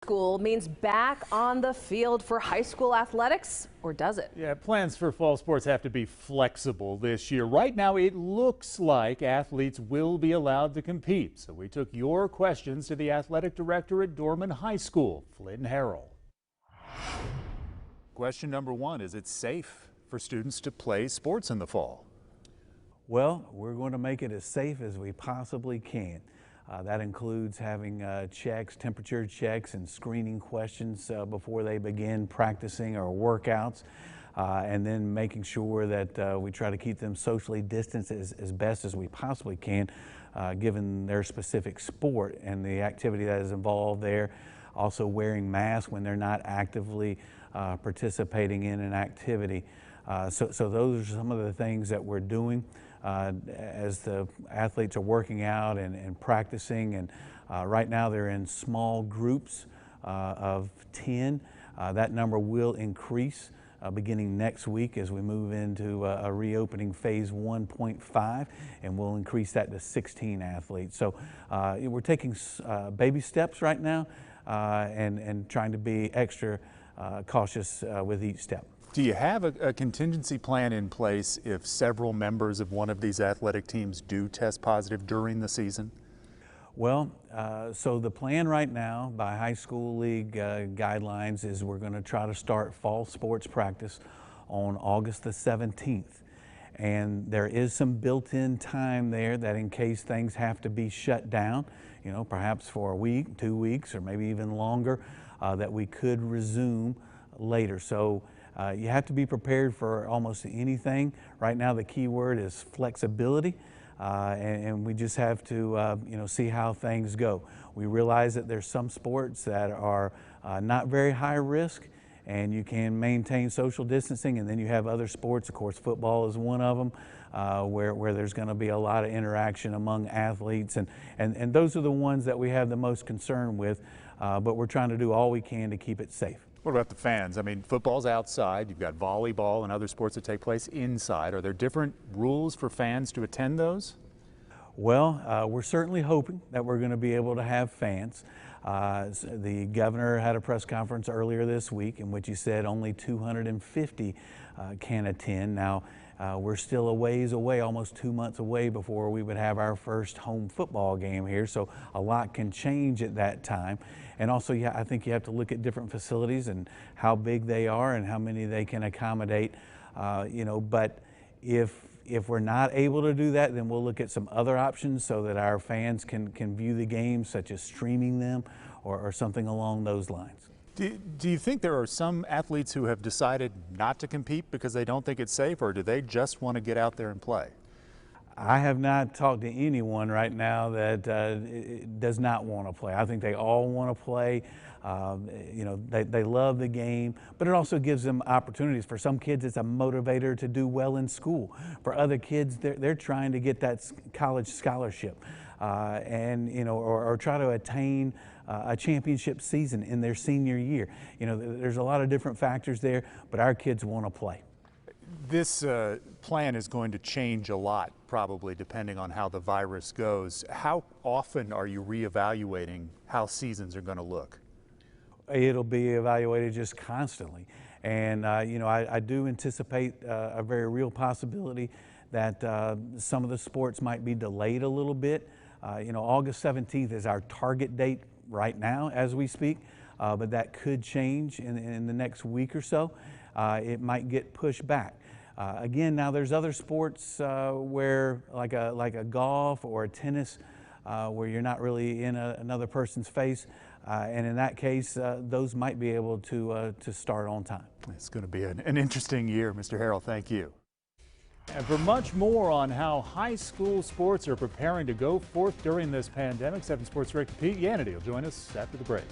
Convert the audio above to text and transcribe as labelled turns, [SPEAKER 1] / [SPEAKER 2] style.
[SPEAKER 1] School means back on the field for high school athletics, or does it?
[SPEAKER 2] Yeah, plans for fall sports have to be flexible this year. Right now, it looks like athletes will be allowed to compete. So we took your questions to the athletic director at Dorman High School, Flynn Harrell. Question number one, is it safe for students to play sports in the fall?
[SPEAKER 3] Well, we're going to make it as safe as we possibly can. That includes having checks, temperature checks, and screening questions before they begin practicing or workouts, and then making sure that we try to keep them socially distanced as best as we possibly can, given their specific sport and the activity that is involved there. Also wearing masks when they're not actively participating in an activity. So those are some of the things that we're doing as the athletes are working out and practicing. And right now they're in small groups of 10. That number will increase beginning next week as we move into a reopening phase 1.5, and we'll increase that to 16 athletes. So we're taking baby steps right now and trying to be extra cautious with each step.
[SPEAKER 2] Do you have a contingency plan in place if several members of one of these athletic teams do test positive during the season?
[SPEAKER 3] Well, so the plan right now by high school league guidelines is we're going to try to start fall sports practice on August the 17th. And there is some built-in time there that in case things have to be shut down, you know, perhaps for a week, 2 weeks, or maybe even longer, that we could resume later. So you have to be prepared for almost anything. Right now the key word is flexibility, and we just have to see how things go. We realize that there's some sports that are not very high risk and you can maintain social distancing, and then you have other sports, of course football is one of them, where there's going to be a lot of interaction among athletes, and those are the ones that we have the most concern with, but we're trying to do all we can to keep it safe.
[SPEAKER 2] What about the fans? I mean, football's outside, you've got volleyball and other sports that take place inside. Are there different rules for fans to attend those?
[SPEAKER 3] Well, we're certainly hoping that we're going to be able to have fans. The governor had a press conference earlier this week in which he said only 250 can attend. Now, we're still a ways away, almost 2 months away before we would have our first home football game here, so a lot can change at that time. And also, yeah, I think you have to look at different facilities and how big they are and how many they can accommodate, but if we're not able to do that, then we'll look at some other options so that our fans can view the games, such as streaming them or something along those lines.
[SPEAKER 2] Do you think there are some athletes who have decided not to compete because they don't think it's safe, or do they just want to get out there and play?
[SPEAKER 3] I have not talked to anyone right now that does not want to play. I think they all want to play. They love the game, but it also gives them opportunities. For some kids, it's a motivator to do well in school. For other kids, they're trying to get that college scholarship or try to attain a championship season in their senior year. There's a lot of different factors there, but our kids want to play.
[SPEAKER 2] This plan is going to change a lot, probably, depending on how the virus goes. How often are you reevaluating how seasons are going to look?
[SPEAKER 3] It'll be evaluated just constantly. And, I do anticipate a very real possibility that some of the sports might be delayed a little bit. August 17th is our target date right now as we speak, but that could change in the next week or so. It might get pushed back. Again, now there's other sports where, like a golf or a tennis, where you're not really in another person's face, and in that case, those might be able to start on time.
[SPEAKER 2] It's going to be an interesting year, Mr. Harrell. Thank you. And for much more on how high school sports are preparing to go forth during this pandemic, 7 Sports Director Pete Yannity will join us after the break.